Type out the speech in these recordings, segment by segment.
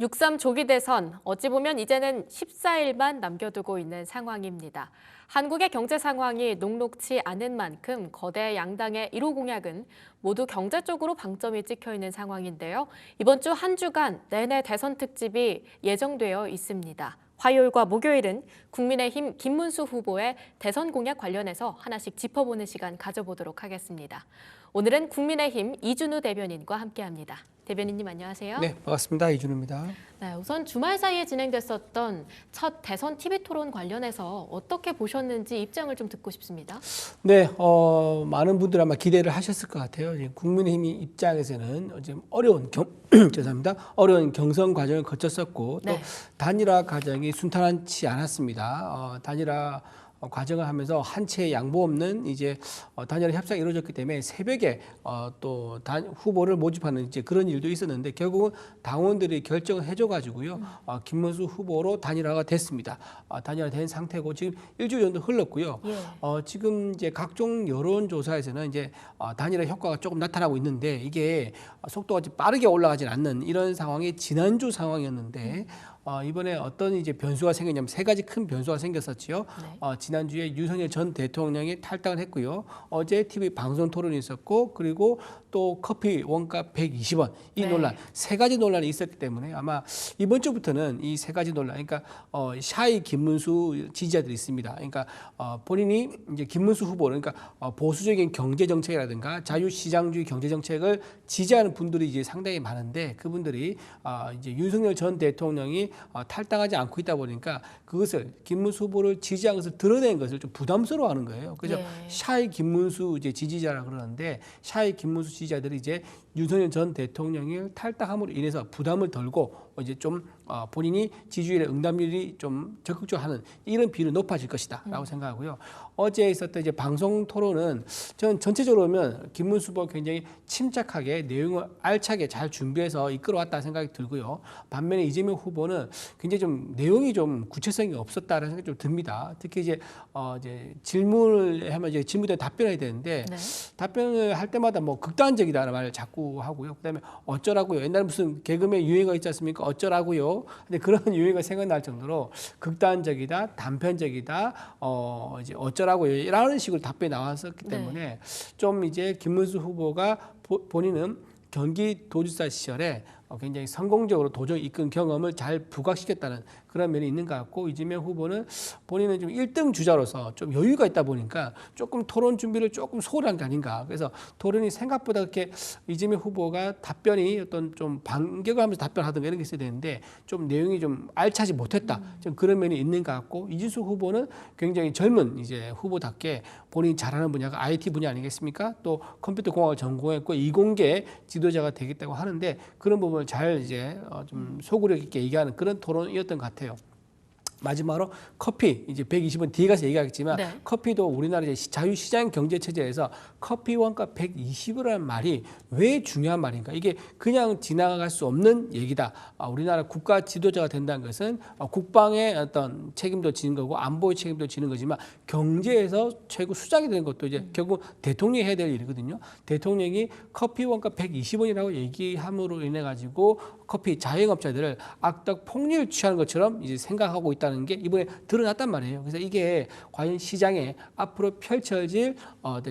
6.3 조기 대선, 어찌 보면 이제는 14일만 남겨두고 있는 상황입니다. 한국의 경제 상황이 녹록치 않은 만큼 거대 양당의 1호 공약은 모두 경제 쪽으로 방점이 찍혀 있는 상황인데요. 이번 주 한 주간 내내 대선 특집이 예정되어 있습니다. 화요일과 목요일은 국민의힘 김문수 후보의 대선 공약 관련해서 하나씩 짚어보는 시간 가져보도록 하겠습니다. 오늘은 국민의힘 이준우 대변인과 함께합니다. 대변인님 안녕하세요. 네, 반갑습니다. 이준우입니다. 네, 우선 주말 사이에 진행됐었던 첫 대선 TV 토론 관련해서 어떻게 보셨는지 입장을 좀 듣고 싶습니다. 네, 많은 분들 아마 기대를 하셨을 것 같아요. 국민의힘 입장에서는 지금 죄송합니다. 어려운 경선 과정을 거쳤었고 또 네. 단일화 과정이 순탄치 않았습니다. 단일화 과정을 하면서 한 채 양보 없는 이제 단일화 협상이 이루어졌기 때문에 새벽에 또 후보를 모집하는 이제 그런 일도 있었는데 결국은 당원들이 결정을 해줘가지고요 김문수 후보로 단일화가 됐습니다. 단일화된 상태고 지금 일주일 정도 흘렀고요. 예. 지금 이제 각종 여론조사에서는 이제 단일화 효과가 조금 나타나고 있는데 이게 속도가 빠르게 올라가진 않는 이런 상황이 지난주 상황이었는데. 이번에 어떤 이제 변수가 생겼냐면 세 가지 큰 변수가 생겼었지요. 네. 지난주에 윤석열 전 대통령이 탈당을 했고요. 어제 TV 방송 토론이 있었고 그리고 또 커피 원가 120원 이 네. 논란 세 가지 논란이 있었기 때문에 아마 이번 주부터는 이 세 가지 논란 그러니까 샤이 김문수 지지자들이 있습니다. 그러니까 본인이 이제 김문수 후보 그러니까 보수적인 경제 정책이라든가 자유시장주의 경제 정책을 지지하는 분들이 이제 상당히 많은데 그분들이 이제 윤석열 전 대통령이 탈당하지 않고 있다 보니까 그것을 김문수 후보를 지지한 것을 드러낸 것을 좀 부담스러워하는 거예요. 그래서 예. 샤이 김문수 이제 지지자라 그러는데 샤이 김문수 지지자들이 이제 윤석열 전 대통령이 탈당함으로 인해서 부담을 덜고 이제 좀 본인이 지지율의 응답률이 좀 적극적으로 하는 이런 비율이 높아질 것이다라고 생각하고요. 어제 있었던 이제 방송 토론은 저는 전체적으로 보면 김문수 후보가 굉장히 침착하게 내용을 알차게 잘 준비해서 이끌어왔다는 생각이 들고요. 반면에 이재명 후보는 굉장히 좀 내용이 좀 구체성이 없었다는 생각이 좀 듭니다. 특히 이제 질문을 하면 이제 질문에 답변해야 되는데 네. 답변을 할 때마다 뭐 극단적이다라는 말을 자꾸 하고요. 그다음에 어쩌라고요. 옛날에 무슨 개그맨 유행어 있지 않습니까? 어쩌라고요. 근데 그런 유행어가 생각날 정도로 극단적이다, 단편적이다, 이제 어쩌라고요. 이런 식으로 답변이 나왔었기 때문에 좀 이제 김문수 후보가 본인은 경기도지사 시절에 굉장히 성공적으로 도정을 이끈 경험을 잘 부각시켰다는 그런 면이 있는 것 같고 이재명 후보는 본인은 좀 1등 주자로서 좀 여유가 있다 보니까 조금 토론 준비를 조금 소홀한 게 아닌가. 그래서 토론이 생각보다 그렇게 이재명 후보가 답변이 어떤 좀 반격을 하면서 답변하든가 이런 게 있어야 되는데 좀 내용이 좀 알차지 못했다. 좀 그런 면이 있는 것 같고 이진수 후보는 굉장히 젊은 이제 후보답게 본인이 잘하는 분야가 IT 분야 아니겠습니까? 또 컴퓨터 공학을 전공했고 이공계 지도자가 되겠다고 하는데 그런 부분을 잘 이제 좀 소구력 있게 얘기하는 그런 토론이었던 것 같아요. 마지막으로 커피 이제 120원 뒤에 가서 얘기하겠지만 네. 커피도 우리나라 이제 자유시장 경제 체제에서 커피 원가 120원이라는 말이 왜 중요한 말인가? 이게 그냥 지나갈 수 없는 얘기다. 우리나라 국가 지도자가 된다는 것은 국방의 어떤 책임도 지는 거고 안보의 책임도 지는 거지만 경제에서 최고 수장이 되는 것도 이제 결국 대통령이 해야 될 일이거든요. 대통령이 커피 원가 120원이라고 얘기함으로 인해 가지고 커피 자영업자들을 악덕 폭리를 취하는 것처럼 이제 생각하고 있다는 게 이번에 드러났단 말이에요. 그래서 이게 과연 시장에 앞으로 펼쳐질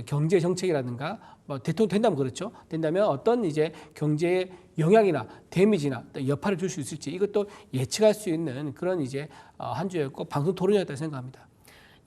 경제 정책이라든가 뭐 대통령 된다면 그렇죠. 된다면 어떤 이제 경제의 영향이나 데미지나 여파를 줄 수 있을지 이것도 예측할 수 있는 그런 이제 한 주였고 방송 토론이었다고 생각합니다.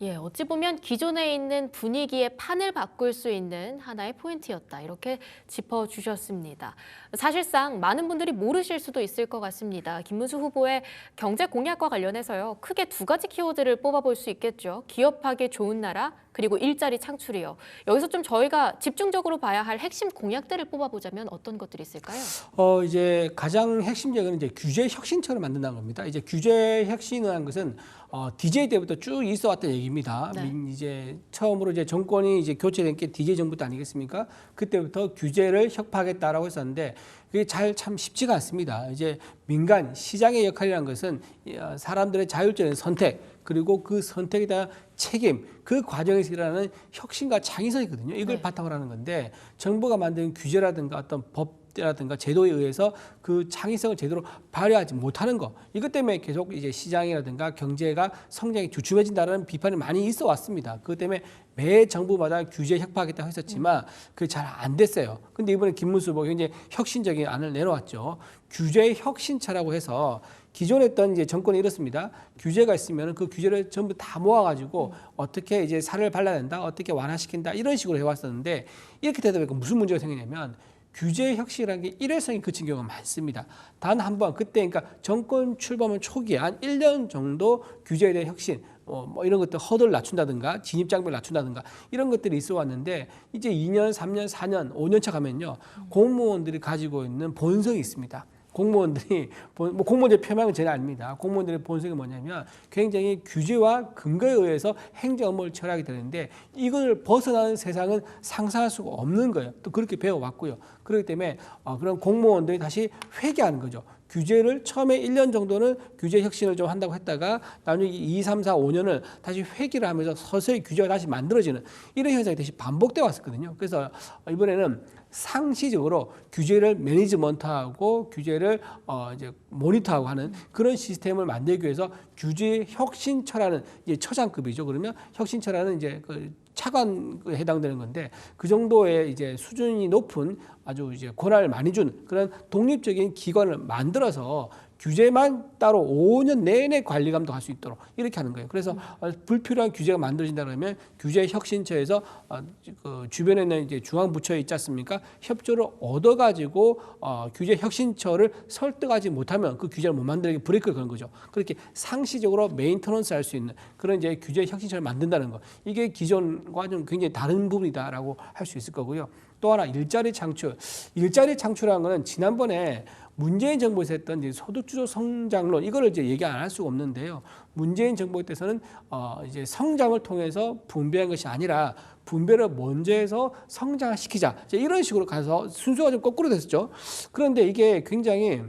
예, 어찌 보면 기존에 있는 분위기의 판을 바꿀 수 있는 하나의 포인트였다. 이렇게 짚어주셨습니다. 사실상 많은 분들이 모르실 수도 있을 것 같습니다. 김문수 후보의 경제 공약과 관련해서요. 크게 두 가지 키워드를 뽑아볼 수 있겠죠. 기업하기 좋은 나라, 그리고 일자리 창출이요. 여기서 좀 저희가 집중적으로 봐야 할 핵심 공약들을 뽑아보자면 어떤 것들이 있을까요? 이제 가장 핵심적인 이제 규제 혁신처를 만든다는 겁니다. 이제 규제 혁신이라는 것은 DJ 때부터 쭉 있어왔던 얘기입니다. 네. 이제 처음으로 이제 정권이 이제 교체된 게 DJ 정부 때 아니겠습니까? 그때부터 규제를 혁파하겠다라고 했었는데 그게 참 쉽지가 않습니다. 이제 민간 시장의 역할이라는 것은 사람들의 자율적인 선택 그리고 그 선택에 대한 책임, 그 과정에서 일어나는 혁신과 창의성이거든요. 이걸 네. 바탕으로 하는 건데 정부가 만든 규제라든가 어떤 법 법이라든가 제도에 의해서 그 창의성을 제대로 발휘하지 못하는 거. 이것 때문에 계속 이제 시장이라든가 경제가 성장이 주춤해진다는 비판이 많이 있어 왔습니다. 그것 때문에 매 정부마다 규제 협파하겠다고 했었지만 그게 잘 안 됐어요. 근데 이번에 김문수 후보가 굉장히 혁신적인 안을 내놓았죠. 규제 혁신처라고 해서 기존에 했던 이제 정권이 이렇습니다. 규제가 있으면 그 규제를 전부 다 모아가지고 어떻게 이제 살을 발라낸다, 어떻게 완화시킨다 이런 식으로 해왔었는데 이렇게 되다 보니까 무슨 문제가 생기냐면 규제 혁신이라는 게 일회성이 그친 경우가 많습니다. 단 한 번 그때 그러니까 정권 출범한 초기에 한 1년 정도 규제에 대한 혁신 뭐 이런 것들 허들을 낮춘다든가 진입 장벽을 낮춘다든가 이런 것들이 있어 왔는데 이제 2년, 3년, 4년, 5년 차 가면요. 공무원들이 가지고 있는 본성이 있습니다. 공무원들이 뭐 공무원들 표명은 제가 아닙니다. 공무원들의 본성이 뭐냐면 굉장히 규제와 근거에 의해서 행정 업무를 처리하게 되는데 이걸 벗어나는 세상은 상상할 수가 없는 거예요. 또 그렇게 배워왔고요. 그렇기 때문에 그런 공무원들이 다시 회귀하는 거죠. 규제를 처음에 1년 정도는 규제 혁신을 좀 한다고 했다가 나중에 2, 3, 4, 5년을 다시 회귀를 하면서 서서히 규제가 다시 만들어지는 이런 현상이 다시 반복되어 왔었거든요. 그래서 이번에는 상시적으로 규제를 매니지먼트하고 규제를 이제 모니터하고 하는 그런 시스템을 만들기 위해서 규제 혁신처라는 이제 처장급이죠. 그러면 혁신처라는 이제 그 차관에 해당되는 건데 그 정도의 이제 수준이 높은 아주 이제 권한을 많이 준 그런 독립적인 기관을 만들어서 규제만 따로 5년 내내 관리 감독할 수 있도록 이렇게 하는 거예요. 그래서 불필요한 규제가 만들어진다 그러면 규제 혁신처에서 그 주변에 있는 이제 중앙 부처에 있지 않습니까? 협조를 얻어가지고 규제 혁신처를 설득하지 못하면 그 규제를 못 만들게 브레이크를 거는 거죠. 그렇게 상시적으로 메인터넌스 할 수 있는 그런 이제 규제 혁신처를 만든다는 거. 이게 기존과 좀 굉장히 다른 부분이다라고 할 수 있을 거고요. 또 하나 일자리 창출. 일자리 창출하는 거는 지난번에 문재인 정부에서 했던 이제 소득주도 성장론 이거를 이제 얘기 안 할 수가 없는데요. 문재인 정부에 대해서는 이제 성장을 통해서 분배한 것이 아니라 분배를 먼저 해서 성장을 시키자. 이런 식으로 가서 순서가 좀 거꾸로 됐었죠. 그런데 이게 굉장히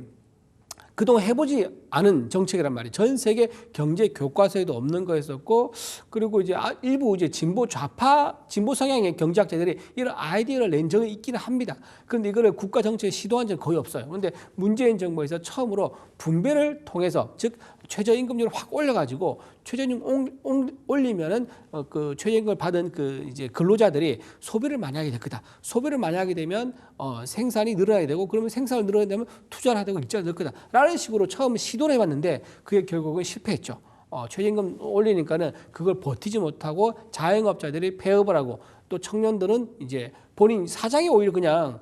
그동안 해보지 않은 정책이란 말이에요. 전 세계 경제 교과서에도 없는 거였었고, 그리고 이제 일부 이제 진보 좌파, 진보 성향의 경제학자들이 이런 아이디어를 낸 적이 있기는 합니다. 그런데 이거를 국가 정책에 시도한 적은 거의 없어요. 그런데 문재인 정부에서 처음으로 분배를 통해서, 즉 최저임금률을 확 올려가지고 최저임금 올리면은 그 최저임금을 받은 그 이제 근로자들이 소비를 많이 하게 될 거다. 소비를 많이 하게 되면 생산이 늘어나게 되고, 그러면 생산을 늘어나게 되면 투자를 하게 되고 일자리가 늘 거다. 라는 식으로 처음 시도를 해봤는데 그게 결국은 실패했죠. 최저임금 올리니까는 그걸 버티지 못하고 자영업자들이 폐업을 하고 또 청년들은 이제 본인 사장이 오히려 그냥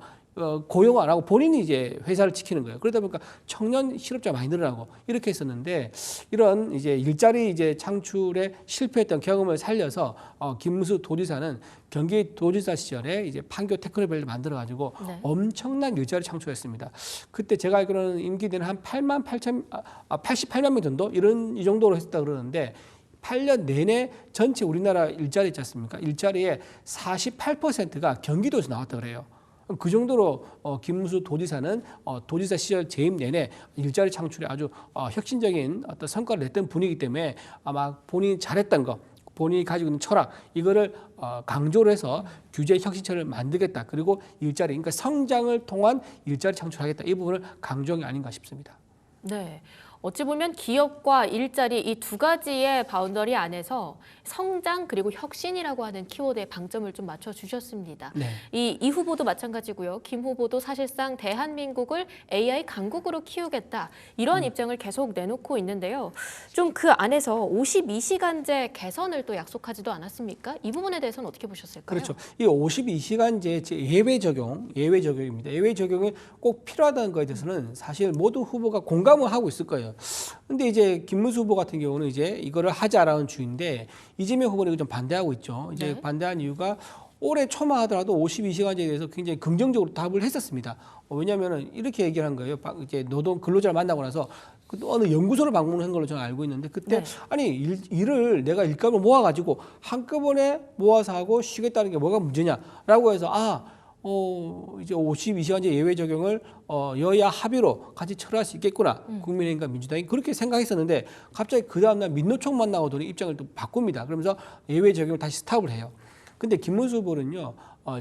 고용 안 하고 본인이 이제 회사를 지키는 거예요. 그러다 보니까 청년 실업자가 많이 늘어나고 이렇게 했었는데 이런 이제 일자리 이제 창출에 실패했던 경험을 살려서 김문수 도지사는 경기도지사 시절에 이제 판교 테크노밸리를 만들어가지고 네. 엄청난 일자리 창출했습니다. 그때 제가 알기로는 임기 때는 한 88만 명 정도 이 정도로 했다 그러는데 8년 내내 전체 우리나라 일자리 있지 않습니까? 일자리의 48%가 경기도에서 나왔다 그래요. 그 정도로 김문수 도지사는 도지사 시절 재임 내내 일자리 창출에 아주 혁신적인 어떤 성과를 냈던 분이기 때문에 아마 본인이 잘했던 거, 본인이 가지고 있는 철학 이거를 강조를 해서 규제 혁신처를 만들겠다. 그리고 일자리, 그러니까 성장을 통한 일자리 창출하겠다. 이 부분을 강조한 게 아닌가 싶습니다. 네. 어찌 보면 기업과 일자리 이 두 가지의 바운더리 안에서 성장 그리고 혁신이라고 하는 키워드에 방점을 좀 맞춰주셨습니다. 네. 이 후보도 마찬가지고요. 김 후보도 사실상 대한민국을 AI 강국으로 키우겠다 이런 입장을 계속 내놓고 있는데요. 좀 그 안에서 52시간제 개선을 또 약속하지도 않았습니까? 이 부분에 대해서는 어떻게 보셨을까요? 그렇죠. 이 52시간제 예외 적용입니다. 예외 적용이 꼭 필요하다는 것에 대해서는 사실 모든 후보가 공감을 하고 있을 거예요. 근데 이제 김문수 후보 같은 경우는 이제 이거를 하자라는 주인데 이재명 후보는 이거 좀 반대하고 있죠. 이제 네. 반대한 이유가 올해 초만 하더라도 52시간제에 대해서 굉장히 긍정적으로 답을 했었습니다. 왜냐하면 이렇게 얘기를 한 거예요. 이제 노동 근로자를 만나고 나서 어느 연구소를 방문한 걸로 저는 알고 있는데 그때 네. 아니 일을 내가 일감을 모아가지고 한꺼번에 모아서 하고 쉬겠다는 게 뭐가 문제냐라고 해서 이제 52시간제 예외 적용을 여야 합의로 같이 처리할 수 있겠구나. 국민의힘과 민주당이 그렇게 생각했었는데 갑자기 그 다음날 민노총 만나고더니 입장을 또 바꿉니다. 그러면서 예외 적용을 다시 스탑을 해요. 근데 김문수 후보는요,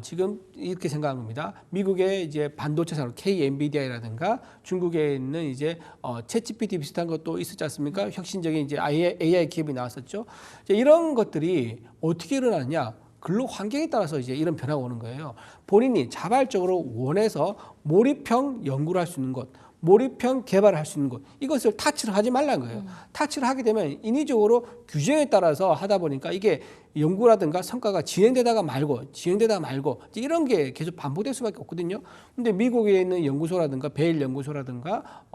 지금 이렇게 생각하는 겁니다. 미국의 이제 반도체 산업 KNVIDIA라든가 중국에 있는 이제 챗GPT 비슷한 것도 있었지 않습니까? 혁신적인 이제 AI 기업이 나왔었죠. 이제 이런 것들이 어떻게 일어나냐? 근로 환경에 따라서 이제 이런 변화가 오는 거예요. 본인이 자발적으로 원해서 몰입형 연구를 할 수 있는 것, 몰입형 개발을 할 수 있는 것, 이것을 타치를 하지 말라는 거예요. 타치를 하게 되면 인위적으로 규정에 따라서 하다 보니까 이게 연구라든가 성과가 진행되다가 말고 이제 이런 게 계속 반복될 수밖에 없거든요. 근데 미국에 있는 연구소라든가 베일 연구소라든가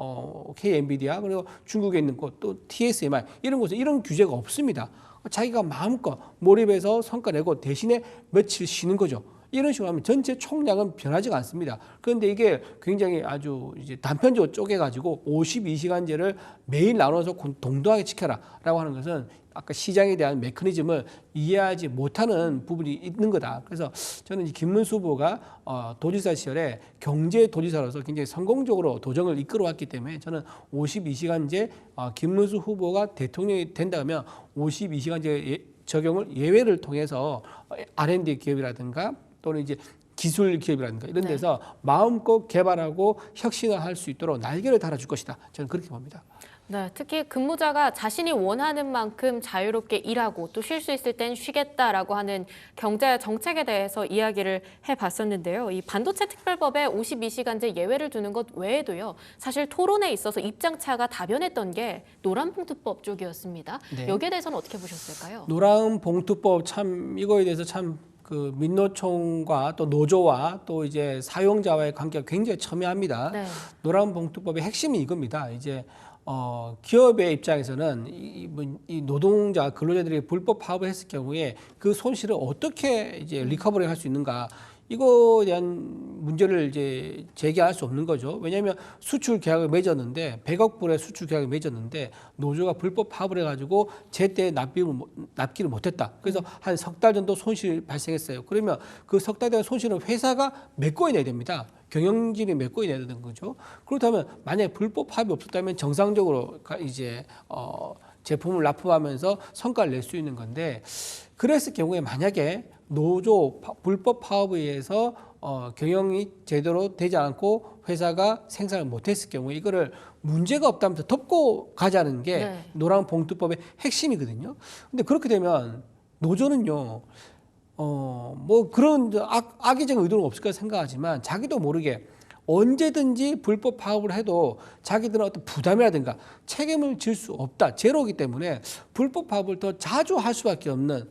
KNVIDIA 그리고 중국에 있는 곳 또 TSMI 이런 곳은 이런 규제가 없습니다. 자기가 마음껏 몰입해서 성과 내고 대신에 며칠 쉬는 거죠. 이런 식으로 하면 전체 총량은 변하지가 않습니다. 그런데 이게 굉장히 아주 이제 단편적으로 쪼개가지고 52시간제를 매일 나눠서 동등하게 지켜라라고 하는 것은 아까 시장에 대한 메커니즘을 이해하지 못하는 부분이 있는 거다. 그래서 저는 김문수 후보가 도지사 시절에 경제도지사로서 굉장히 성공적으로 도정을 이끌어왔기 때문에 저는 52시간제 김문수 후보가 대통령이 된다면 52시간제 적용을 예외를 통해서 R&D 기업이라든가 또는 이제 기술 기업이라든가 이런 데서 마음껏 개발하고 혁신을 할 수 있도록 날개를 달아줄 것이다. 저는 그렇게 봅니다. 네, 특히 근무자가 자신이 원하는 만큼 자유롭게 일하고 또 쉴 수 있을 땐 쉬겠다라고 하는 경제 정책에 대해서 이야기를 해봤었는데요. 이 반도체 특별법에 52시간제 예외를 두는 것 외에도요. 사실 토론에 있어서 입장차가 다변했던 게 노란봉투법 쪽이었습니다. 네. 여기에 대해서는 어떻게 보셨을까요? 노란봉투법 참 이거에 대해서 참 그 민노총과 또 노조와 또 이제 사용자와의 관계가 굉장히 첨예합니다. 네. 노란봉투법의 핵심이 이겁니다. 이제 기업의 입장에서는 이 노동자 근로자들이 불법 파업을 했을 경우에 그 손실을 어떻게 이제 리커버리 할 수 있는가 이거에 대한 문제를 이제 제기할 수 없는 거죠. 왜냐하면 수출 계약을 맺었는데 100억 불의 수출 계약을 맺었는데 노조가 불법 파업을 해가지고 제때 납기를 못했다. 그래서 한 석 달 정도 손실이 발생했어요. 그러면 그 석 달 동안 손실은 회사가 메꿔내야 됩니다. 경영진이 메꿔내야 되는 거죠. 그렇다면 만약에 불법 파업이 없었다면 정상적으로 이제 제품을 납품하면서 성과를 낼 수 있는 건데 그랬을 경우에 만약에 노조 불법 파업에 의해서 경영이 제대로 되지 않고 회사가 생산을 못했을 경우에 이거를 문제가 없다면서 덮고 가자는 게 노란봉투법의 핵심이거든요. 근데 그렇게 되면 노조는요. 뭐 그런 악의적 의도는 없을 거라 생각하지만 자기도 모르게 언제든지 불법 파업을 해도 자기들은 어떤 부담이라든가 책임을 질 수 없다. 제로이기 때문에 불법 파업을 더 자주 할 수밖에 없는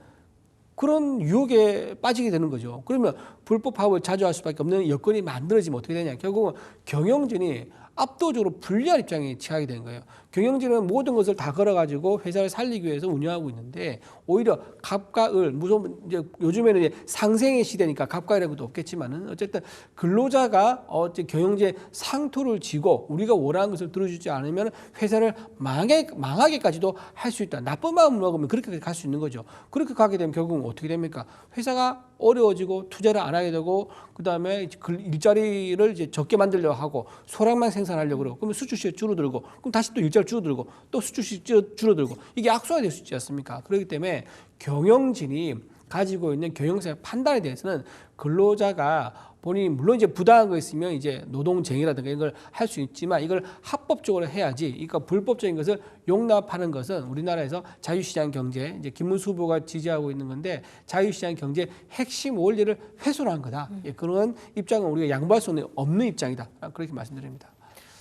그런 유혹에 빠지게 되는 거죠. 그러면 불법 파업을 자주 할 수밖에 없는 여건이 만들어지면 어떻게 되냐. 결국은 경영진이 압도적으로 불리한 입장에 취하게 되는 거예요. 경영진은 모든 것을 다 걸어가지고 회사를 살리기 위해서 운영하고 있는데 오히려 갑과 을, 무슨 이제 요즘에는 이제 상생의 시대니까 갑과 을이라는 것도 없겠지만은 어쨌든 근로자가 경영진의 상투를 지고 우리가 원하는 것을 들어주지 않으면 회사를 망하게까지도 할 수 있다. 나쁜 마음을 먹으면 그렇게 갈 수 있는 거죠. 그렇게 가게 되면 결국은 어떻게 됩니까? 회사가 어려워지고 투자를 안 하게 되고 그다음에 일자리를 이제 적게 만들려고 하고 소량만 생산하려고 그러고 그러면 수출시 줄어들고 그럼 다시 또 일자리 줄어들고 또 수출시 줄어들고 이게 악순환이 될 수 있지 않습니까? 그렇기 때문에 경영진이 가지고 있는 경영사의 판단에 대해서는 근로자가 본인이 물론 이제 부당한 거 있으면 이제 노동쟁의라든가 이걸 할 수 있지만 이걸 합법적으로 해야지. 그러니까 불법적인 것을 용납하는 것은 우리나라에서 자유시장 경제 이제 김문수 후보가 지지하고 있는 건데 자유시장 경제 핵심 원리를 훼손한 거다. 그런 입장은 우리가 양보할 수 없는 입장이다. 그렇게 말씀드립니다.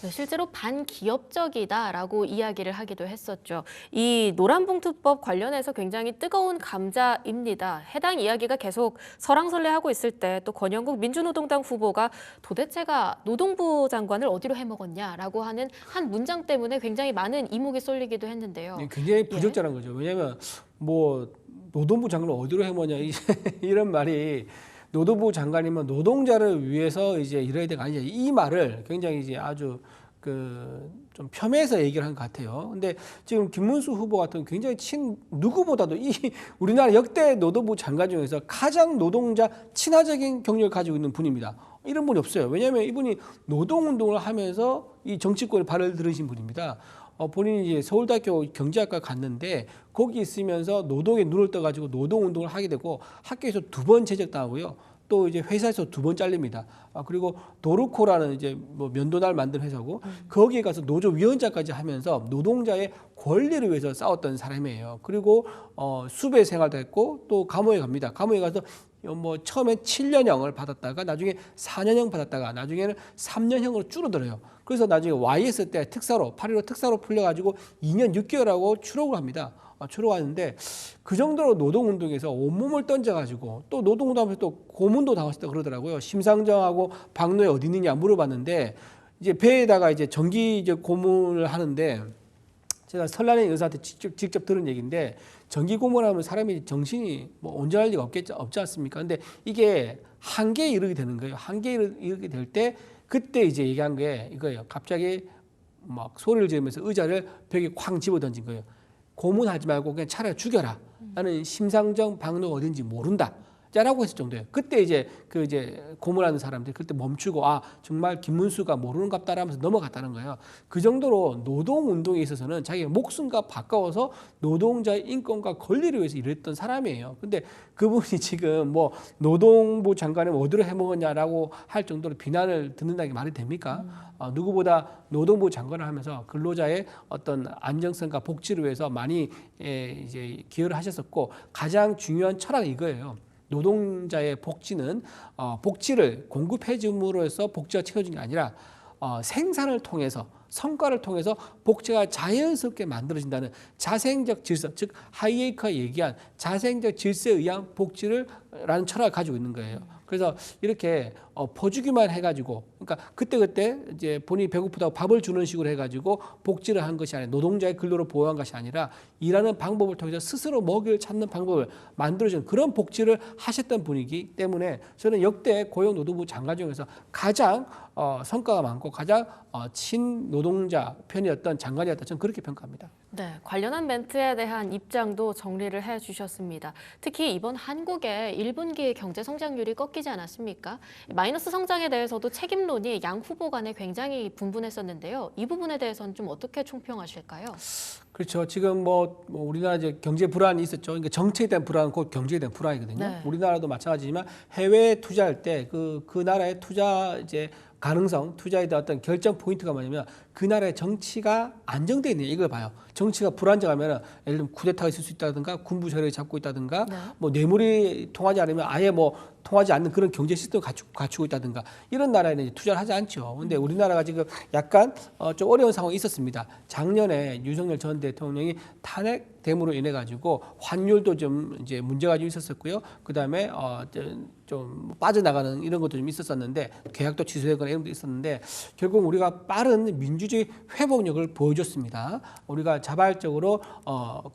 네, 실제로 반기업적이다라고 이야기를 하기도 했었죠. 이 노란봉투법 관련해서 굉장히 뜨거운 감자입니다. 해당 이야기가 계속 설왕설래하고 있을 때 또 권영국 민주노동당 후보가 도대체가 노동부 장관을 어디로 해먹었냐라고 하는 한 문장 때문에 굉장히 많은 이목이 쏠리기도 했는데요. 굉장히 부적절한 거죠. 왜냐하면 뭐 노동부 장관을 어디로 해먹냐 이런 말이 노동부 장관이면 노동자를 위해서 이제 이래야 되가 아니냐 이 말을 굉장히 이제 아주 좀 폄훼해서 얘기를 한 것 같아요. 근데 지금 김문수 후보 같은 굉장히 누구보다도 이 우리나라 역대 노동부 장관 중에서 가장 노동자 친화적인 경력을 가지고 있는 분입니다. 이런 분이 없어요. 왜냐하면 이분이 노동운동을 하면서 이 정치권에 발을 들으신 분입니다. 본인이 이제 서울대학교 경제학과 갔는데 거기 있으면서 노동에 눈을 떠가지고 노동운동을 하게 되고 학교에서 2번 제적당하고요. 또 이제 회사에서 2번 잘립니다. 그리고 도르코라는 이제 뭐 면도날 만든 회사고 거기에 가서 노조위원장까지 하면서 노동자의 권리를 위해서 싸웠던 사람이에요. 그리고 수배 생활도 했고 또 감옥에 갑니다. 감옥에 가서 뭐 처음에 7년형을 받았다가 나중에 4년형 받았다가 나중에는 3년형으로 줄어들어요. 그래서 나중에 YS 때 특사로 8.15 특사로 풀려가지고 2년 6개월하고 추록을 합니다. 추록하는데 그 정도로 노동운동에서 온몸을 던져가지고 또 노동운동하면서 또 고문도 당했다 그러더라고요. 심상정하고 박노해 어디 있느냐 물어봤는데 이제 배에다가 이제 전기 이제 고문을 하는데 제가 설날에 의사한테 직접 들은 얘기인데 전기 고문하면 사람이 정신이 뭐 온전할 리가 없지 않습니까? 근데 이게 한계에 이르게 되는 거예요. 한계에 이르게 될 때 그때 이제 얘기한 게 이거예요. 갑자기 막 소리를 지르면서 의자를 벽에 쾅 집어 던진 거예요. 고문하지 말고 그냥 차라리 죽여라. 나는 심상정, 박노 어딘지 모른다. 라고 했을 정도예요. 그때 이제 그 이제 고문하는 사람들이 그때 멈추고 정말 김문수가 모르는갑다라면서 넘어갔다는 거예요. 그 정도로 노동 운동에 있어서는 자기의 목숨과 가까워서 노동자의 인권과 권리를 위해서 일했던 사람이에요. 근데 그분이 지금 뭐 노동부 장관이 어디로 해먹었냐라고 할 정도로 비난을 듣는다는 게 말이 됩니까? 누구보다 노동부 장관을 하면서 근로자의 어떤 안정성과 복지를 위해서 많이 이제 기여를 하셨었고 가장 중요한 철학이 이거예요. 노동자의 복지는 복지를 공급해 줌으로 해서 복지가 채워진 게 아니라 생산을 통해서 성과를 통해서 복지가 자연스럽게 만들어진다는 자생적 질서, 즉 하이에이크가 얘기한 자생적 질서에 의한 복지를 라는 철학을 가지고 있는 거예요. 그래서 이렇게 퍼주기만 해가지고, 그러니까 그때 이제 본인이 배고프다고 밥을 주는 식으로 해가지고 복지를 한 것이 아니라 노동자의 근로를 보호한 것이 아니라 일하는 방법을 통해서 스스로 먹이를 찾는 방법을 만들어주는 그런 복지를 하셨던 분이기 때문에 저는 역대 고용노동부 장관 중에서 가장 성과가 많고 가장 친노동자 편이었던 장관이었다. 저는 그렇게 평가합니다. 네, 관련한 멘트에 대한 입장도 정리를 해주셨습니다. 특히 이번 한국의 1분기 경제 성장률이 꺾이지 않았습니까? 마이너스 성장에 대해서도 책임론이 양 후보 간에 굉장히 분분했었는데요. 이 부분에 대해서는 좀 어떻게 총평하실까요? 그렇죠. 지금 뭐 우리나라 이제 경제 불안이 있었죠. 그러니까 정책에 대한 불안은 곧 경제에 대한 불안이거든요. 네. 우리나라도 마찬가지지만 해외에 투자할 때 그 나라의 투자 이제 가능성, 투자에 대한 어떤 결정 포인트가 뭐냐면 그 나라의 정치가 안정되어 있느냐 이걸 봐요. 정치가 불안정하면 예를 들면 쿠데타가 있을 수 있다든가 군부 세력이 잡고 있다든가 네. 뭐 뇌물이 통하지 않으면 아예 뭐 통하지 않는 그런 경제 시스템을 갖추고 있다든가 이런 나라에는 이제 투자를 하지 않죠. 근데 우리나라가 지금 약간 좀 어려운 상황이 있었습니다. 작년에 윤석열 전 대통령이 탄핵됨으로 인해 가지고 환율도 좀 이제 문제가 좀 있었었고요. 그다음에 좀 빠져나가는 이런 것도 좀 있었었는데 계약도 취소되거나 이런 것도 있었는데 결국 우리가 빠른 민주주의 회복력을 보여줬습니다. 우리가 자발적으로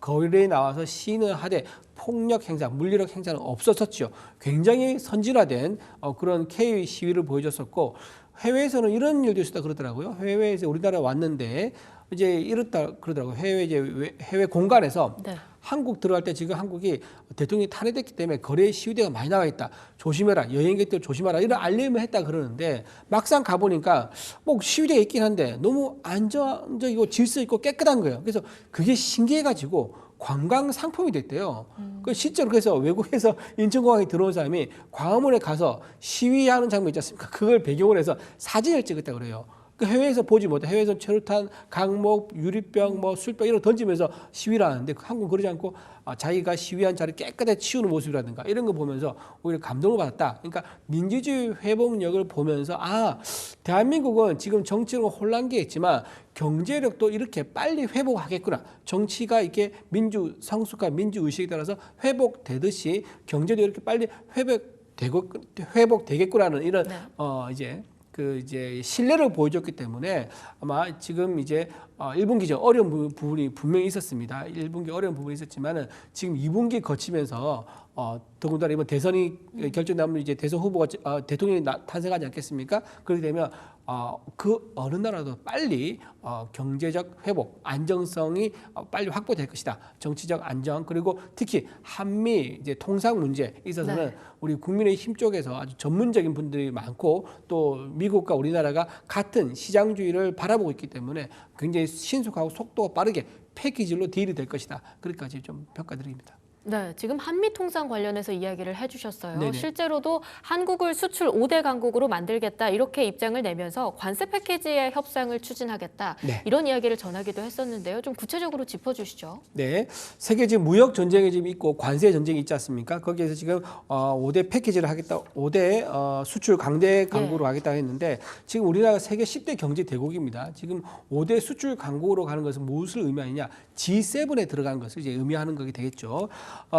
거리에 나와서 시위는 하되 폭력 행사, 물리력 행사는 없었었죠. 굉장히 선진화된 그런 K 시위를 보여줬었고 해외에서는 이런 일도 있었다 그러더라고요. 해외에서 우리나라 왔는데 이제 이렇다 그러더라고요. 해외 공간에서 네. 한국 들어갈 때 지금 한국이 대통령이 탄핵됐기 때문에 거리에 시위대가 많이 나와 있다. 조심해라. 여행객들 조심하라. 이런 알림을 했다 그러는데 막상 가보니까 뭐 시위대가 있긴 한데 너무 안정적이고 질서 있고 깨끗한 거예요. 그래서 그게 신기해가지고 관광 상품이 됐대요. 그 실제로 그래서 외국에서 인천공항에 들어온 사람이 광화문에 가서 시위하는 장면 있지 않습니까? 그걸 배경으로 해서 사진을 찍었다고 그래요. 그 해외에서 보지 못해. 해외에서 최루탄, 강목, 유리병, 뭐 술병 이런 거 던지면서 시위를 하는데 한국은 그러지 않고 자기가 시위한 자리를 깨끗하게 치우는 모습이라든가 이런 거 보면서 오히려 감동을 받았다. 그러니까 민주주의 회복력을 보면서 대한민국은 지금 정치는 혼란기에 있지만 경제력도 이렇게 빨리 회복하겠구나. 정치가 이렇게 민주 성숙과 민주 의식에 따라서 회복되듯이 경제도 이렇게 빨리 회복되겠구나는 이런 네. 이제 신뢰를 보여줬기 때문에 아마 지금 이제 1분기 전 어려운 부분이 분명히 있었습니다. 1분기 어려운 부분이 있었지만은 지금 2분기 거치면서 더군다나 이번 대선이 결정나면 이제 대선 후보가 대통령이 탄생하지 않겠습니까? 그렇게 되면 그 어느 나라도 빨리 경제적 회복, 안정성이 빨리 확보될 것이다. 정치적 안정 그리고 특히 한미 이제 통상 문제에 있어서는 네. 우리 국민의힘 쪽에서 아주 전문적인 분들이 많고 또 미국과 우리나라가 같은 시장주의를 바라보고 있기 때문에 굉장히 신속하고 속도가 빠르게 패키지로 딜이 될 것이다. 그렇게까지 좀 평가드립니다. 네, 지금 한미 통상 관련해서 이야기를 해주셨어요. 네네. 실제로도 한국을 수출 5대 강국으로 만들겠다 이렇게 입장을 내면서 관세 패키지의 협상을 추진하겠다 네. 이런 이야기를 전하기도 했었는데요. 좀 구체적으로 짚어주시죠. 네, 세계 지금 무역 전쟁이 지금 있고 관세 전쟁이 있지 않습니까? 거기에서 지금 5대 패키지를 하겠다, 5대 수출 강대 강국으로 하겠다 했는데 지금 우리나라가 세계 10대 경제 대국입니다. 지금 5대 수출 강국으로 가는 것은 무엇을 의미하느냐? G7에 들어가는 것을 이제 의미하는 것이 되겠죠.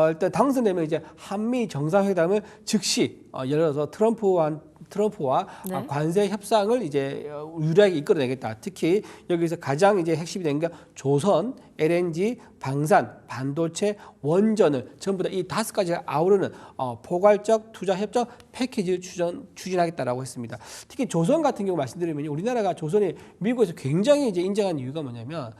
일단 당선되면 이제 한미 정상회담을 즉시 열어서 트럼프와 네. 관세 협상을 이제 유리하게 이끌어내겠다. 특히 여기서 가장 이제 핵심이 된 게 조선, LNG, 방산, 반도체, 원전을 전부 다 이 5가지가 아우르는 포괄적 투자 협정 패키지를 추진하겠다라고 했습니다. 특히 조선 같은 경우 말씀드리면 우리나라가 조선이 미국에서 굉장히 이제 인정한 이유가 뭐냐면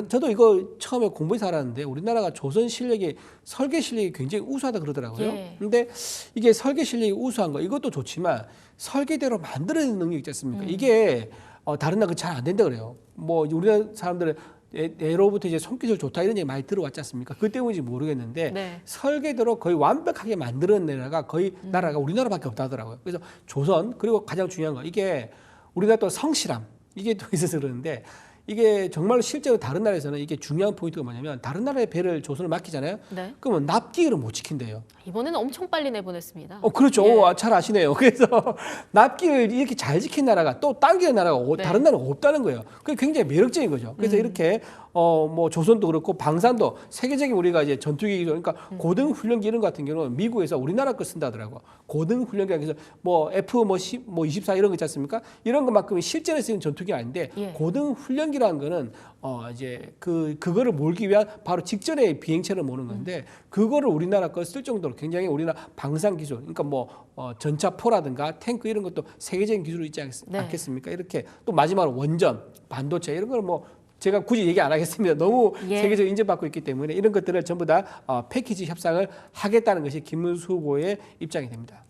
저도 이거 처음에 공부해서 알았는데 우리나라가 조선 실력이 설계 실력이 굉장히 우수하다 그러더라고요. 예. 근데 이게 설계 실력이 우수한 거 이것도 좋지만 설계대로 만들어내는 능력이 있지 않습니까? 이게 다른 나라 잘 안 된다 그래요. 뭐 우리나라 사람들은 예로부터 이제 손기술 좋다 이런 얘기 많이 들어왔지 않습니까? 그 때문인지 모르겠는데 네. 설계대로 거의 완벽하게 만들어낸 나라가 우리나라밖에 없다 하더라고요. 그래서 조선 그리고 가장 중요한 거 이게 우리나라 또 성실함 이게 또 있어서 그러는데 이게 정말로 실제로 다른 나라에서는 이게 중요한 포인트가 뭐냐면 다른 나라의 배를 조선을 맡기잖아요. 네. 그러면 납기일을 못 지킨대요. 이번에는 엄청 빨리 내보냈습니다. 그렇죠. 예. 잘 아시네요. 그래서 납기를 이렇게 잘 지킨 나라가 또 당기는 나라가 네. 다른 나라가 없다는 거예요. 그게 굉장히 매력적인 거죠. 그래서 이렇게 뭐 조선도 그렇고 방산도 세계적인 우리가 이제 전투기 그러니까 고등 훈련기 이런 것 같은 경우는 미국에서 우리나라 거 쓴다더라고. 고등 훈련기 그래서 뭐 F 뭐 24 이런 거 있지 않습니까? 이런 것만큼은 실전에 쓰는 전투기 아닌데 예. 고등 훈련기라는 거는 이제 그거를 몰기 위한 바로 직전에 비행체를 모는 건데 그거를 우리나라 거 쓸 정도로 굉장히 우리나라 방산 기술 그러니까 뭐 전차포라든가 탱크 이런 것도 세계적인 기술이 있지 네. 않겠습니까? 이렇게 또 마지막으로 원전, 반도체 이런 걸 뭐 제가 굳이 얘기 안 하겠습니다. 너무 예. 세계적으로 인정받고 있기 때문에 이런 것들을 전부 다 패키지 협상을 하겠다는 것이 김문수 후보의 입장이 됩니다.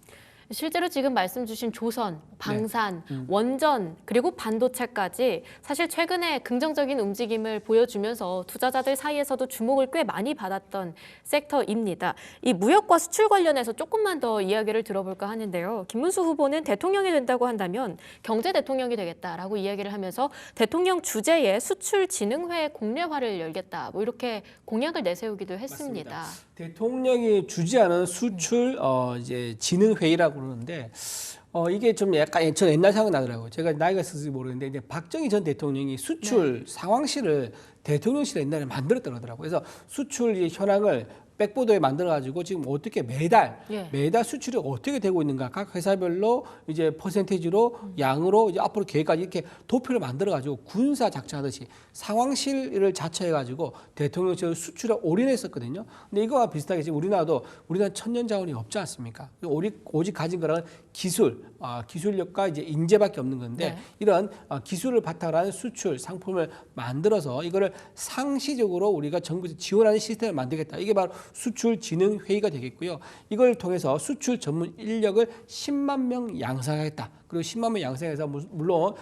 실제로 지금 말씀 주신 조선, 방산, 원전 그리고 반도체까지 사실 최근에 긍정적인 움직임을 보여주면서 투자자들 사이에서도 주목을 꽤 많이 받았던 섹터입니다. 이 무역과 수출 관련해서 조금만 더 이야기를 들어볼까 하는데요. 김문수 후보는 대통령이 된다고 한다면 경제 대통령이 되겠다라고 이야기를 하면서 대통령 주재의 수출진흥회 공례화를 열겠다. 뭐 이렇게 공약을 내세우기도 했습니다. 맞습니다. 대통령이 주재하는 수출 이제 진흥회의라고 그러는데 이게 좀 약간 전 옛날 생각 나더라고요. 제가 나이가 있어서 모르겠는데 이제 박정희 전 대통령이 수출 상황실을 대통령실에 옛날에 만들었다고 하더라고요. 그래서 수출 현황을 백보도에 만들어 가지고 지금 어떻게 매달 수출이 어떻게 되고 있는가 각 회사별로 이제 퍼센테이지로 양으로 이제 앞으로 계획까지 이렇게 도표를 만들어 가지고 군사 작전하듯이 상황실을 자처해 가지고 대통령실 수출에 올인했었거든요. 근데 이거와 비슷하게 지금 우리나라도 천년 자원이 없지 않습니까? 오직 가진 거는 기술력과 이제 인재밖에 없는 건데 네. 이런 기술을 바탕으로 하는 수출 상품을 만들어서 이거를 상시적으로 우리가 정부에서 지원하는 시스템을 만들겠다. 이게 바로 수출진흥회의가 되겠고요. 이걸 통해서 수출 전문 인력을 10만 명 양성하겠다. 그리고 10만 명 양성해서 물론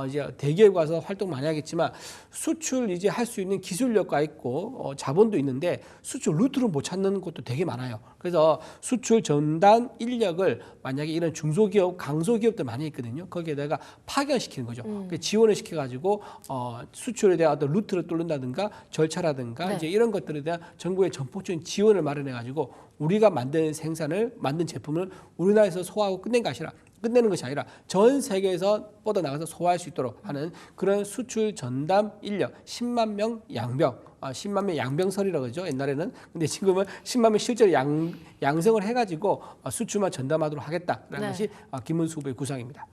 이제 대기업 가서 활동 많이 하겠지만 수출 이제 할 수 있는 기술력과 있고 자본도 있는데 수출 루트를 못 찾는 곳도 되게 많아요. 그래서 수출 전담 인력을 만약에 이런 중소기업, 강소기업들 많이 있거든요. 거기에다가 파견시키는 거죠. 지원을 시켜가지고 수출에 대한 어떤 루트를 뚫는다든가 절차라든가 네. 이제 이런 것들에 대한 정부의 전폭적인 지원을 마련해가지고 우리가 만든 제품을 우리나라에서 소화하고 끝내는 것이 아니라 전 세계에서 뻗어나가서 소화할 수 있도록 하는 그런 수출 전담 인력 10만 명 양병 10만 명 양병설이라고 그러죠. 옛날에는. 근데 지금은 10만 명 실제로 양성을 해가지고 수출만 전담하도록 하겠다라는 네. 것이 김문수 후보의 구상입니다.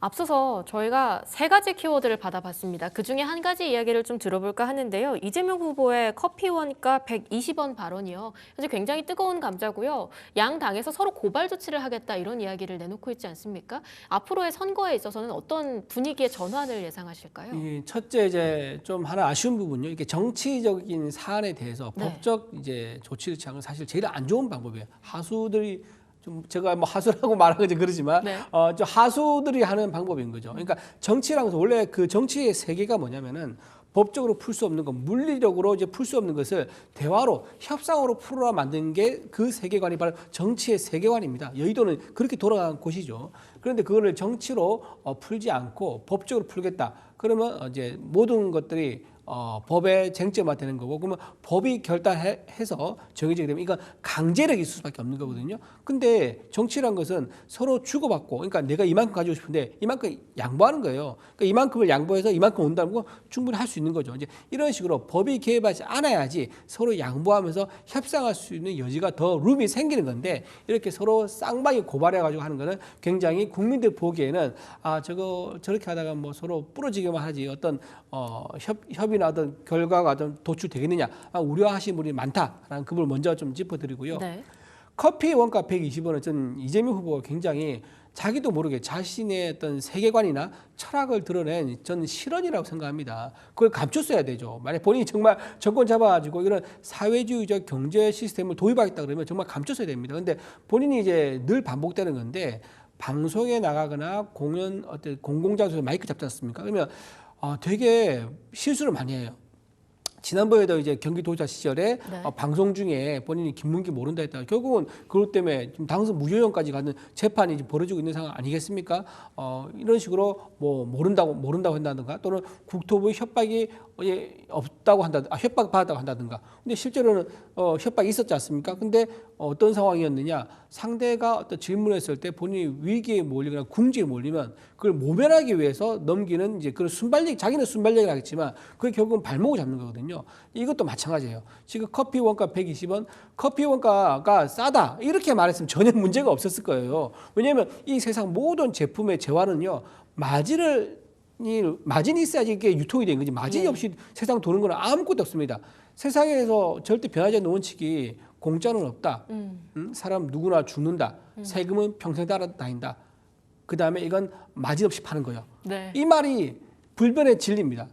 앞서서 저희가 3가지 키워드를 받아봤습니다. 그중에 한 가지 이야기를 좀 들어볼까 하는데요. 이재명 후보의 커피 원가 120원 발언이요. 현재 굉장히 뜨거운 감자고요. 양 당에서 서로 고발 조치를 하겠다 이런 이야기를 내놓고 있지 않습니까? 앞으로의 선거에 있어서는 어떤 분위기의 전환을 예상하실까요? 첫째 이제 좀 하나 아쉬운 부분요. 이게 정치적인 사안에 대해서 네. 법적 이제 조치를 취하는 건 사실 제일 안 좋은 방법이에요. 하수들이 좀 제가 뭐 하수라고 말하는 건 그러지만 네. 저 하수들이 하는 방법인 거죠. 그러니까 정치라는 것은 원래 그 정치의 세계가 뭐냐면은 법적으로 풀 수 없는 것, 물리적으로 이제 풀 수 없는 것을 대화로 협상으로 풀어라 만든 게 그 세계관이 바로 정치의 세계관입니다. 여의도는 그렇게 돌아간 곳이죠. 그런데 그거를 정치로 풀지 않고 법적으로 풀겠다. 그러면 이제 모든 것들이 법의 쟁점화 되는 거고, 그러면 법이 결단해서 정해지게 되면 이건 강제력이 있을 수밖에 없는 거거든요. 근데 정치란 것은 서로 주고받고, 그러니까 내가 이만큼 가지고 싶은데 이만큼 양보하는 거예요. 그러니까 이만큼을 양보해서 이만큼 온다는 거 충분히 할 수 있는 거죠. 이제 이런 식으로 법이 개입하지 않아야지 서로 양보하면서 협상할 수 있는 여지가 더 룸이 생기는 건데, 이렇게 서로 쌍방이 고발해가지고 하는 거는 굉장히 국민들 보기에는 저거 저렇게 하다가 뭐 서로 부러지기만 하지 어떤 협의나 어떤 결과가 어떤 도출되겠느냐 우려하시는 분이 많다라는 그 부분을 먼저 좀 짚어드리고요. 네. 커피 원가 120원은 전 이재명 후보가 굉장히 자기도 모르게 자신의 어떤 세계관이나 철학을 드러낸 저는 실언이라고 생각합니다. 그걸 감췄어야 되죠. 만약 본인이 정말 정권 잡아가지고 이런 사회주의적 경제 시스템을 도입하겠다 그러면 정말 감췄어야 됩니다. 근데 본인이 이제 늘 반복되는 건데, 방송에 나가거나 공연 어떤 공공장소에서 마이크 잡지 않습니까? 그러면 되게 실수를 많이 해요. 지난번에도 이제 경기도지사 시절에 네. 방송 중에 본인이 김문기 모른다 했다가 결국은 그것 때문에 지금 당선 무효형까지 가는 재판이 지금 벌어지고 있는 상황 아니겠습니까? 이런 식으로 뭐 모른다고 한다든가, 또는 국토부 협박이 없다고 한다든가, 협박 받았다고 한다든가. 근데 실제로는 협박이 있었지 않습니까? 근데 어떤 상황이었느냐? 상대가 어떤 질문했을 때 본인이 위기에 몰리거나 궁지에 몰리면 그걸 모면하기 위해서 넘기는 이제 그런 순발력, 자기는 순발력을 하겠지만 그게 결국은 발목을 잡는 거거든요. 이것도 마찬가지예요. 지금 커피 원가 120원, 커피 원가가 싸다 이렇게 말했으면 전혀 문제가 없었을 거예요. 왜냐하면 이 세상 모든 제품의 재화는요, 마진이 있어야지 이게 유통이 되는 거지, 마진이 없이 세상 도는 건 아무것도 없습니다. 세상에서 절대 변하지 않는 원칙이 공짜는 없다. 사람 누구나 죽는다. 세금은 평생 따라다닌다. 그 다음에 이건 마진 없이 파는 거예요. 네. 이 말이 불변의 진리입니다.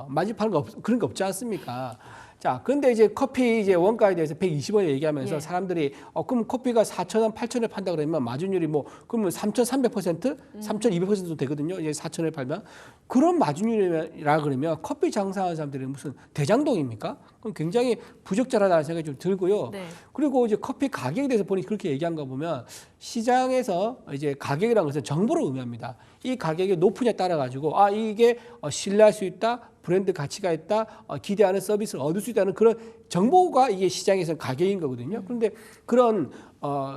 마진 파는 거 그런 거 없지 않습니까? 자, 그런데 이제 커피 이제 원가에 대해서 120원에 얘기하면서 예. 사람들이 그럼 커피가 4,000원, 8,000원에 판다 그러면 마진율이 뭐 그러면 3,300%, 3,200%도 되거든요. 이제 4,000원에 팔면 그런 마진율이라 그러면 커피 장사하는 사람들이 무슨 대장동입니까? 그럼 굉장히 부적절하다는 생각이 좀 들고요. 네. 그리고 이제 커피 가격에 대해서 본인이 그렇게 얘기한 거 보면 시장에서 이제 가격이라는 것은 정보를 의미합니다. 이 가격이 높으냐에 따라 가지고 이게 신뢰할 수 있다, 브랜드 가치가 있다, 기대하는 서비스를 얻을 수 있다는 그런 정보가 이게 시장에서 가격인 거거든요. 그런데 그런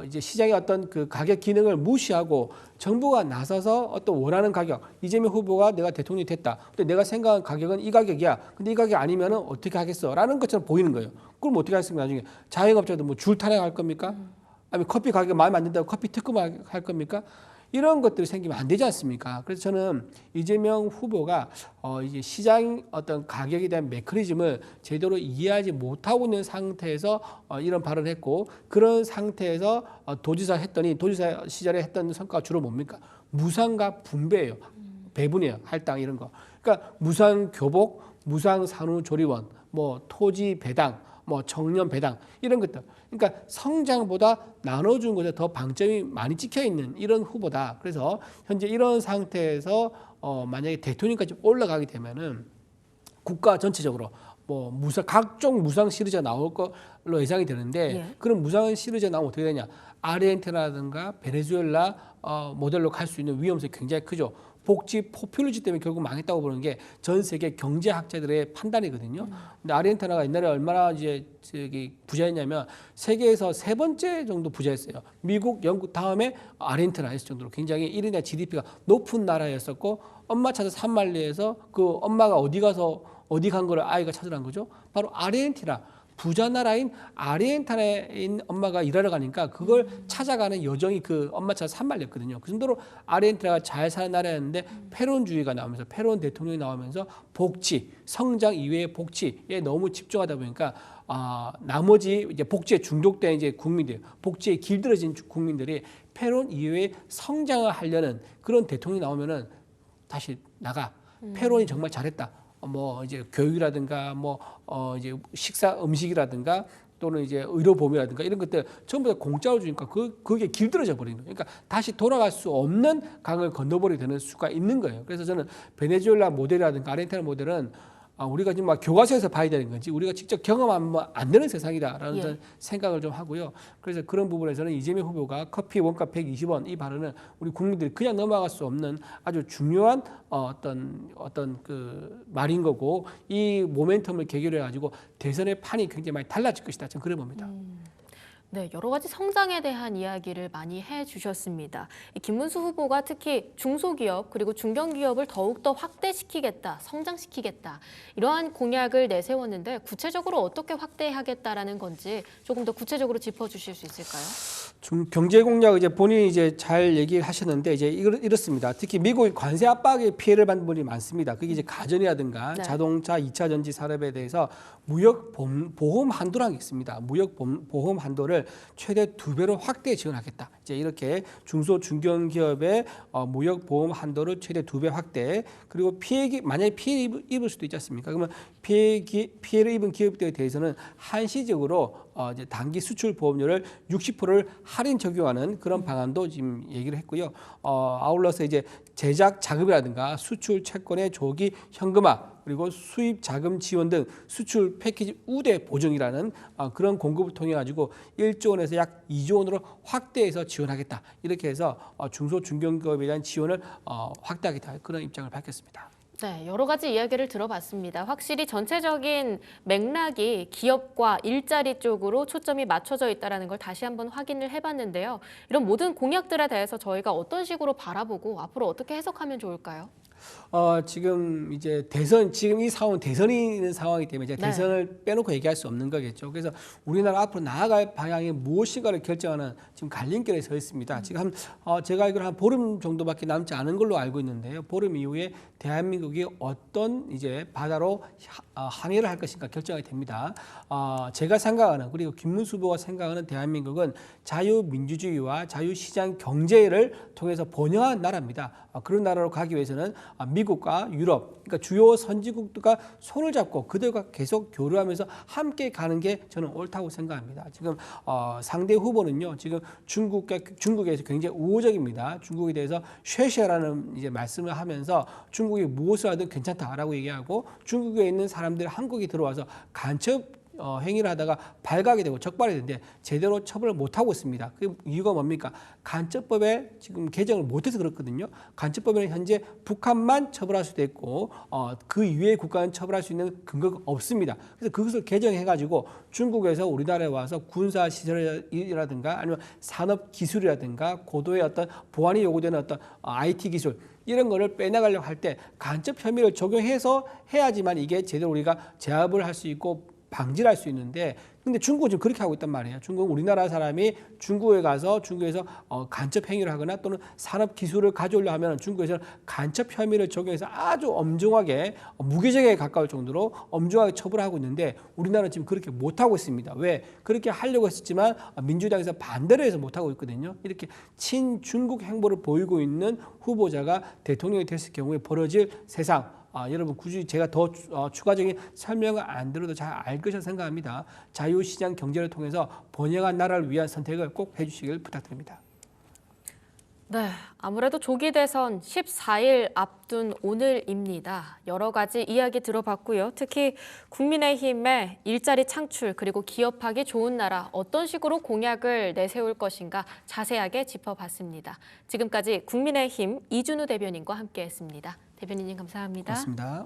이제 시장의 어떤 그 가격 기능을 무시하고 정부가 나서서 어떤 원하는 가격, 이재명 후보가 내가 대통령이 됐다. 근데 내가 생각한 가격은 이 가격이야. 근데 이 가격 아니면은 어떻게 하겠어? 라는 것처럼 보이는 거예요. 그럼 어떻게 하겠습니까? 나중에 자영업자도 뭐 줄 타령할 겁니까? 아니면 커피 가격 마음에 안 든다고 커피 특급할 겁니까? 이런 것들이 생기면 안 되지 않습니까? 그래서 저는 이재명 후보가 이제 시장 어떤 가격에 대한 메커니즘을 제대로 이해하지 못하고 있는 상태에서 이런 발언을 했고, 그런 상태에서 도지사 시절에 했던 성과가 주로 뭡니까? 무상과 분배예요. 배분이에요. 할당 이런 거. 그러니까 무상 교복, 무상 산후조리원, 뭐 토지 배당, 뭐 청년 배당 이런 것들. 그러니까 성장보다 나눠준 것에 더 방점이 많이 찍혀 있는 이런 후보다. 그래서 현재 이런 상태에서 만약에 대통령까지 올라가게 되면은 국가 전체적으로 뭐 각종 무상 시리즈가 나올 걸로 예상이 되는데, 예. 그런 무상 시리즈가 나오면 어떻게 되냐? 아르헨티나라든가 베네수엘라 모델로 갈 수 있는 위험성이 굉장히 크죠. 복지 포퓰리즘 때문에 결국 망했다고 보는 게 전 세계 경제학자들의 판단이거든요. 근데 아르헨티나가 옛날에 얼마나 이제 부자였냐면 세계에서 3번째 정도 부자였어요. 미국, 영국 다음에 아르헨티나였을 정도로 굉장히 1인당 GDP가 높은 나라였었고, 엄마 찾아 산말리에서 그 엄마가 어디 간 거를 아이가 찾으라는 거죠. 바로 아르헨티나. 부자 나라인 아르헨티나인 엄마가 일하러 가니까 그걸 찾아가는 여정이 그 엄마 찾아 산말이었거든요. 그 정도로 아르헨티나가 잘 사는 나라였는데 페론주의가 나오면서, 페론 대통령이 나오면서 복지, 성장 이외의 복지에 너무 집중하다 보니까 나머지 이제 복지에 중독된 이제 국민들, 복지에 길들여진 국민들이 페론 이외의 성장을 하려는 그런 대통령이 나오면은 다시 나가. 페론이 정말 잘했다. 뭐 이제 교육이라든가 이제 식사 음식이라든가 또는 이제 의료보험이라든가 이런 것들 전부 다 공짜로 주니까 그게 길들여져 버리는 거예요. 그러니까 다시 돌아갈 수 없는 강을 건너버리게 되는 수가 있는 거예요. 그래서 저는 베네수엘라 모델이라든가 아르헨티나 모델은 우리가 지금 막 교과서에서 봐야 되는 건지 우리가 직접 경험하면 안 되는 세상이다라는 예. 저는 생각을 좀 하고요. 그래서 그런 부분에서는 이재명 후보가 커피 원가 120원 이 발언은 우리 국민들이 그냥 넘어갈 수 없는 아주 중요한 어떤 그 말인 거고 이 모멘텀을 계기로 해가지고 대선의 판이 굉장히 많이 달라질 것이다. 저는 그래 봅니다. 네, 여러 가지 성장에 대한 이야기를 많이 해주셨습니다. 이 김문수 후보가 특히 중소기업 그리고 중견기업을 더욱더 확대시키겠다, 성장시키겠다 이러한 공약을 내세웠는데 구체적으로 어떻게 확대하겠다라는 건지 조금 더 구체적으로 짚어주실 수 있을까요? 경제 공약 이제 본인이 이제 잘 얘기를 하셨는데 이제 이렇습니다. 특히 미국의 관세 압박에 피해를 받는 분이 많습니다. 그게 이제 가전이라든가 네. 자동차, 2차 전지 산업에 대해서 무역 보험 한도라는 게 있습니다. 무역 보험 한도를 최대 2배로 확대 지원하겠다. 이제 이렇게 중소 중견기업의 무역 보험 한도를 최대 2배 확대. 그리고 만약에 피해 입을 수도 있지 않습니까? 그러면 피해를 입은 기업들에 대해서는 한시적으로 이제 단기 수출 보험료를 60%를 할인 적용하는 그런 방안도 지금 얘기를 했고요. 아울러서 이제 제작 자금이라든가 수출 채권의 조기 현금화 그리고 수입 자금 지원 등 수출 패키지 우대 보증이라는 그런 공급을 통해 가지고 1조 원에서 약 2조 원으로 확대해서 지원하겠다. 이렇게 해서 중소 중견기업에 대한 지원을 확대하겠다. 그런 입장을 밝혔습니다. 네, 여러 가지 이야기를 들어봤습니다. 확실히 전체적인 맥락이 기업과 일자리 쪽으로 초점이 맞춰져 있다는 걸 다시 한번 확인을 해봤는데요. 이런 모든 공약들에 대해서 저희가 어떤 식으로 바라보고 앞으로 어떻게 해석하면 좋을까요? 지금 이제 지금 이 상황은 대선이 있는 상황이기 때문에 이제 네. 대선을 빼놓고 얘기할 수 없는 거겠죠. 그래서 우리나라 앞으로 나아갈 방향이 무엇인가를 결정하는 지금 갈림길에 서 있습니다. 지금 제가 알기로 한 보름 정도밖에 남지 않은 걸로 알고 있는데요. 보름 이후에 대한민국이 어떤 이제 바다로 항해를 할 것인가 결정이 됩니다. 제가 생각하는 그리고 김문수 후보가 생각하는 대한민국은 자유민주주의와 자유시장 경제를 통해서 번영한 나라입니다. 그런 나라로 가기 위해서는 미국과 유럽, 그러니까 주요 선진국들과 손을 잡고 그들과 계속 교류하면서 함께 가는 게 저는 옳다고 생각합니다. 지금 상대 후보는요, 지금 중국에서 굉장히 우호적입니다. 중국에 대해서 쉐쉐라는 이제 말씀을 하면서 중국이 무엇을 하든 괜찮다라고 얘기하고 중국에 있는 사람들 한국에 들어와서 간첩 행위를 하다가 발각이 되고 적발이 되는데 제대로 처벌을 못하고 있습니다. 그 이유가 뭡니까? 간첩법에 지금 개정을 못해서 그렇거든요. 간첩법에는 현재 북한만 처벌할 수도 있고 그 이외의 국가는 처벌할 수 있는 근거가 없습니다. 그래서 그것을 개정해가지고 중국에서 우리나라에 와서 군사 시설이라든가 아니면 산업 기술이라든가 고도의 어떤 보안이 요구되는 어떤 IT 기술 이런 거를 빼나가려고 할 때 간첩 혐의를 적용해서 해야지만 이게 제대로 우리가 제압을 할 수 있고 방지를 할 수 있는데 근데 중국은 지금 그렇게 하고 있단 말이에요. 중국은 우리나라 사람이 중국에 가서 중국에서 간첩 행위를 하거나 또는 산업 기술을 가져오려 하면 중국에서는 간첩 혐의를 적용해서 아주 엄중하게 무기징역에 가까울 정도로 엄중하게 처벌하고 있는데 우리나라는 지금 그렇게 못하고 있습니다. 왜? 그렇게 하려고 했었지만 민주당에서 반대를 해서 못하고 있거든요. 이렇게 친중국 행보를 보이고 있는 후보자가 대통령이 됐을 경우에 벌어질 세상 여러분 굳이 제가 더 추가적인 설명을 안 드려도 잘 알 것이라 생각합니다. 자유시장 경제를 통해서 번영한 나라를 위한 선택을 꼭 해주시길 부탁드립니다. 네, 아무래도 조기 대선 14일 앞둔 오늘입니다. 여러 가지 이야기 들어봤고요. 특히 국민의힘의 일자리 창출 그리고 기업하기 좋은 나라 어떤 식으로 공약을 내세울 것인가 자세하게 짚어봤습니다. 지금까지 국민의힘 이준우 대변인과 함께했습니다. 대변인님 감사합니다. 고맙습니다.